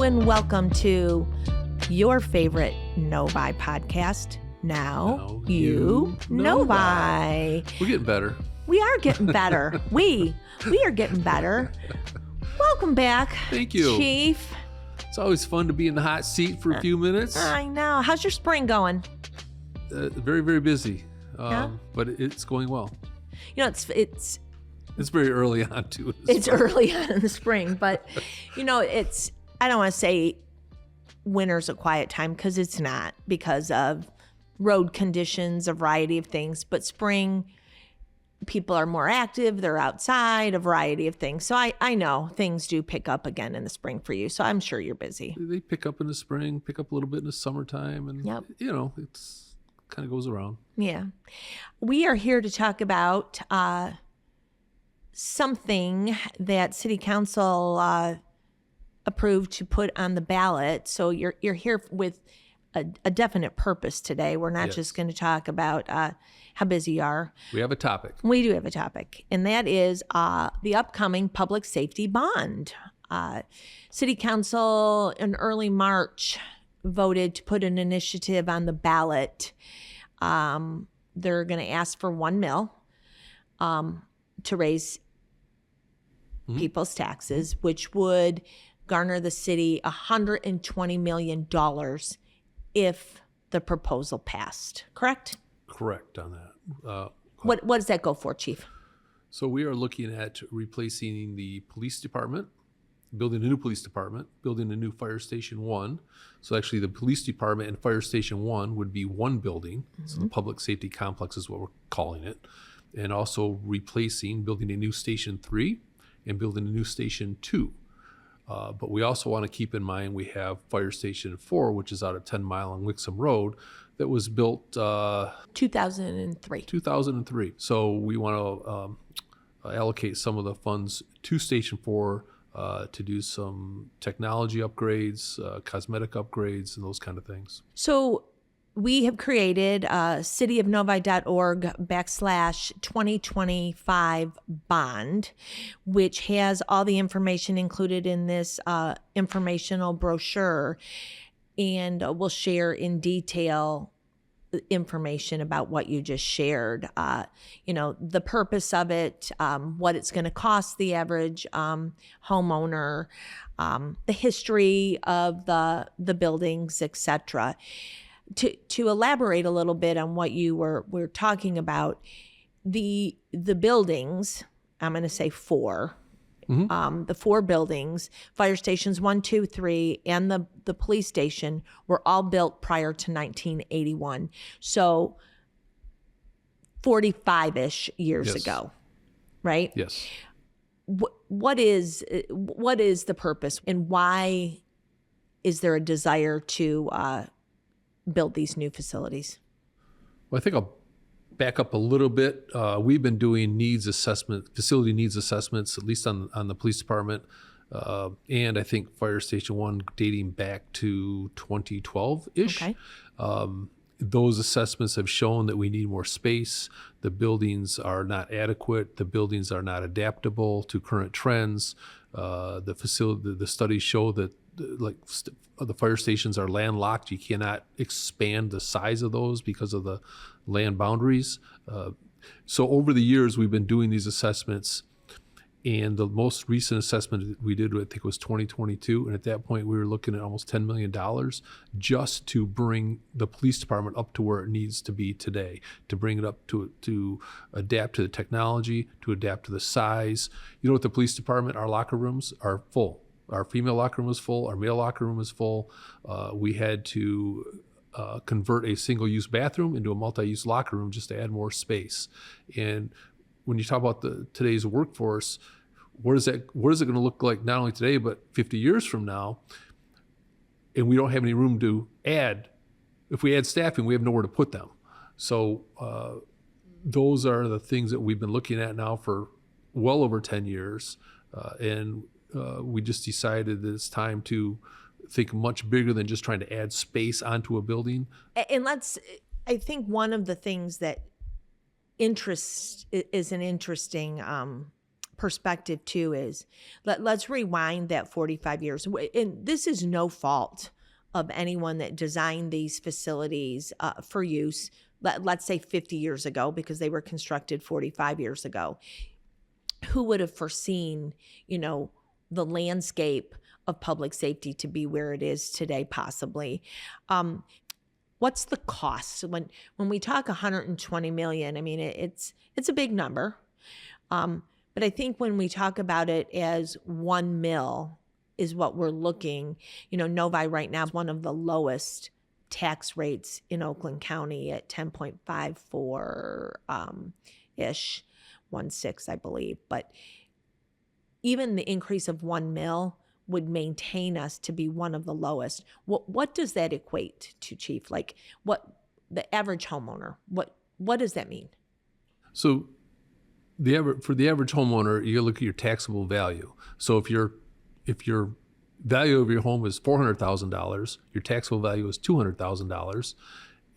and welcome to your favorite Novi podcast. Now you Novi. We're getting better. We are getting better. we are getting better. Welcome back. Thank you, Chief. It's always fun to be in the hot seat for a few minutes. I know. How's your spring going? Very, very busy, Yeah? but it's going well. You know, it's very early on too. It's early on in the spring, but you know, I don't want to say winter's a quiet time because it's not, because of road conditions, a variety of things. But spring, people are more active, they're outside, a variety of things. So I know things do pick up again in the spring for you. So I'm sure you're busy. They pick up in the spring, pick up a little bit in the summertime, and you know, it's kind of goes around. Yeah. We are here to talk about something that City Council approved to put on the ballot. So you're here with a definite purpose today. We're not just going to talk about how busy you are. We have a topic. We do have a topic, and that is the upcoming public safety bond. City Council in early March voted to put an initiative on the ballot. They're going to ask for $1 million to raise people's taxes, which would garner the city $120 million if the proposal passed. Correct? Correct on that. What does that go for, Chief? So we are looking at replacing the police department, building a new police department, building a new fire station 1. So actually the police department and fire station 1 would be one building. So the public safety complex is what we're calling it. And also building a new station 3 and building a new station 2. But we also want to keep in mind we have fire station 4, which is out at 10 Mile on Wixom Road, that was built 2003. 2003. So we want to allocate some of the funds to station 4 to do some technology upgrades, cosmetic upgrades, and those kind of things. So we have created cityofnovi.org/2025 bond, which has all the information included in this informational brochure, and we'll share in detail information about what you just shared. The purpose of it, what it's going to cost the average homeowner, the history of the buildings, etc. To elaborate a little bit on what you were talking about, the buildings, I'm going to say 4. The 4 buildings, fire stations 1, 2, 3, and the police station were all built prior to 1981. So 45-ish years ago, right? Yes. What is the purpose, and why is there a desire to build these new facilities? Well, I think I'll back up a little bit. We've been doing facility needs assessments, at least on the police department, and I think fire station 1 dating back to 2012-ish. Okay. Those assessments have shown that we need more space. The buildings are not adequate. The buildings are not adaptable to current trends. The studies show that the fire stations are landlocked. You cannot expand the size of those because of the land boundaries. So over the years, we've been doing these assessments, and the most recent assessment we did, I think, was 2022. And at that point, we were looking at almost $10 million just to bring the police department up to where it needs to be today, to bring it up to adapt to the technology, to adapt to the size. You know, with the police department, our locker rooms are full. Our female locker room is full. Our male locker room is full. We had to convert a single-use bathroom into a multi-use locker room just to add more space. And when you talk about today's workforce, what is it going to look like not only today but 50 years from now? And we don't have any room to add. If we add staffing, we have nowhere to put them. So those are the things that we've been looking at now for well over 10 years, and we just decided that it's time to think much bigger than just trying to add space onto a building. And I think one of the things that is an interesting perspective too is let's rewind that 45 years. And this is no fault of anyone that designed these facilities for use, let's say 50 years ago, because they were constructed 45 years ago. Who would have foreseen, the landscape of public safety to be where it is today, possibly? What's the cost? When we talk 120 million, I mean, it's a big number. But I think when we talk about it as 1 mil is what we're looking, Novi right now is one of the lowest tax rates in Oakland County at 10.54 ish, 1.6, I believe. But even the increase of 1 mil would maintain us to be one of the lowest. What does that equate to, Chief? Like what the average homeowner, what does that mean? So for the average homeowner, you look at your taxable value. So if your value of your home is $400,000, your taxable value is $200,000,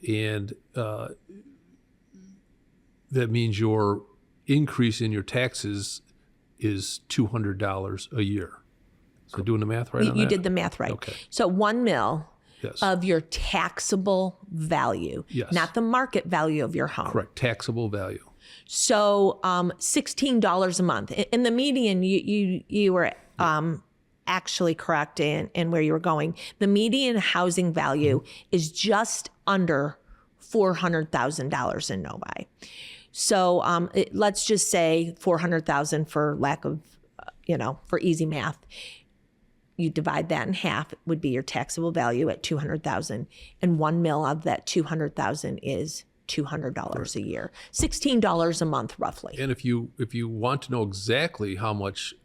and that means your increase in your taxes is $200 a year. So doing the math right on that? You did the math right. Okay. So 1 mil Yes. of your taxable value, Yes. not the market value of your home. Correct. Taxable value. So $16 a month. In the median, you were actually correct in where you were going. The median housing value is just under $400,000 in Novi. So let's just say $400,000 for lack of, for easy math. You divide that in half, it would be your taxable value at $200,000, and 1 mil of that $200,000 is $200 a year, $16 a month roughly. And if you want to know exactly how much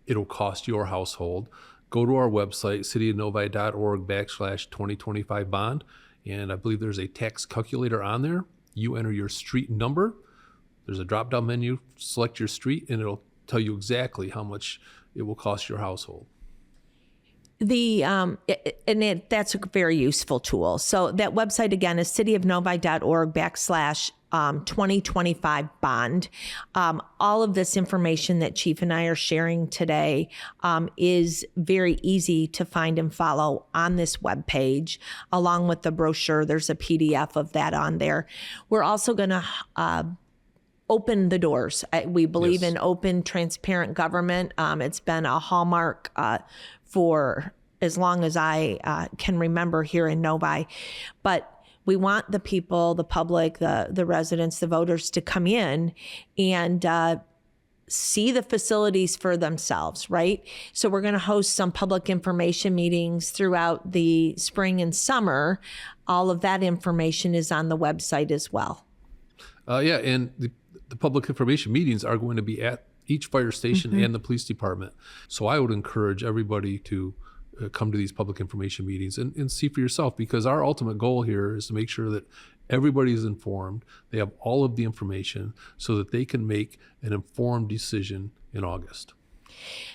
it'll cost your household, go to our website, cityofnovi.org/2025bond, and I believe there's a tax calculator on there. You enter your street number. There's a drop-down menu. Select your street, and it'll tell you exactly how much it will cost your household. That's a very useful tool. So that website again is cityofnovi.org/2025bond. All of this information that Chief and I are sharing today is very easy to find and follow on this webpage, along with the brochure. There's a PDF of that on there. We're also going to open the doors. We believe Yes. in open, transparent government. It's been a hallmark for as long as I can remember here in Novi. But we want the people, the public, the residents, the voters to come in and see the facilities for themselves, right? So we're going to host some public information meetings throughout the spring and summer. All of that information is on the website as well. And the public information meetings are going to be at each fire station and the police department. So I would encourage everybody to come to these public information meetings and see for yourself, because our ultimate goal here is to make sure that everybody is informed. They have all of the information so that they can make an informed decision in August.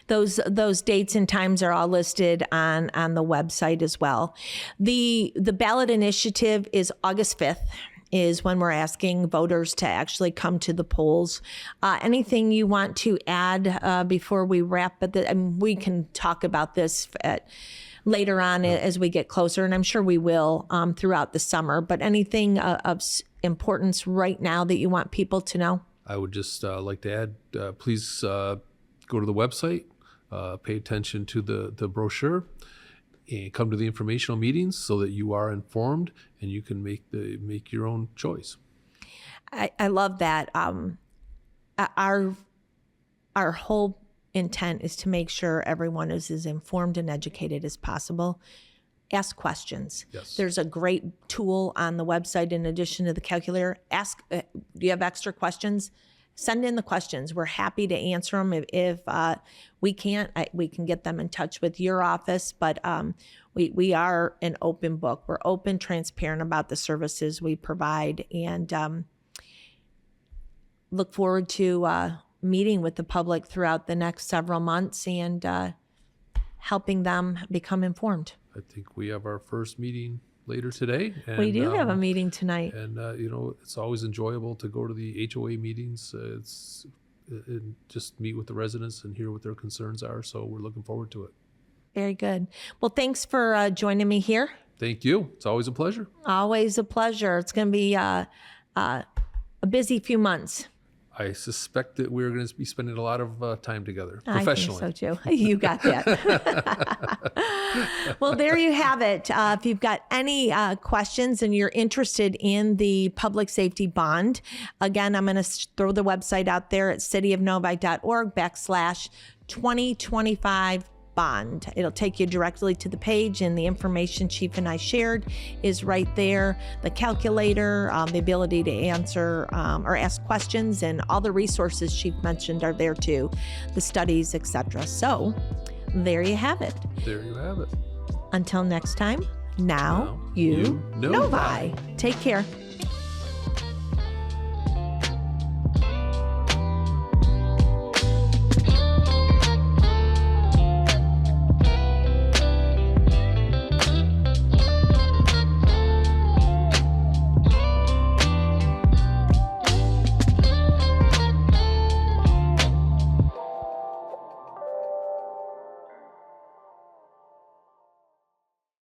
Those dates and times are all listed on the website as well. The ballot initiative is August 5th. Is when we're asking voters to actually come to the polls. Anything you want to add before we wrap? We can talk about this later on as we get closer, and I'm sure we will throughout the summer. But anything of importance right now that you want people to know? I would just like to add, please go to the website, pay attention to the brochure, and come to the informational meetings so that you are informed and you can make your own choice. I love that. Our whole intent is to make sure everyone is as informed and educated as possible. Ask questions. Yes. There's a great tool on the website in addition to the calculator. Ask, do you have extra questions? Send in the questions. We're happy to answer them. If we can't, we can get them in touch with your office. But we are an open book. We're open, transparent about the services we provide, and look forward to meeting with the public throughout the next several months and helping them become informed. I think we have our first meeting later today. And, we do have a meeting tonight. And, it's always enjoyable to go to the HOA meetings. and just meet with the residents and hear what their concerns are. So we're looking forward to it. Very good. Well, thanks for joining me here. Thank you. It's always a pleasure. Always a pleasure. It's going to be a busy few months. I suspect that we're going to be spending a lot of time together professionally. I think so too. You got that. Well, there you have it. If you've got any questions and you're interested in the public safety bond, again, I'm going to throw the website out there at cityofnovi.org/2025 bond. It'll take you directly to the page, and the information Chief and I shared is right there. The calculator, the ability to answer or ask questions, and all the resources Chief mentioned are there too, the studies, etc. So there you have it. There you have it. Until next time, now you Novi. Take care.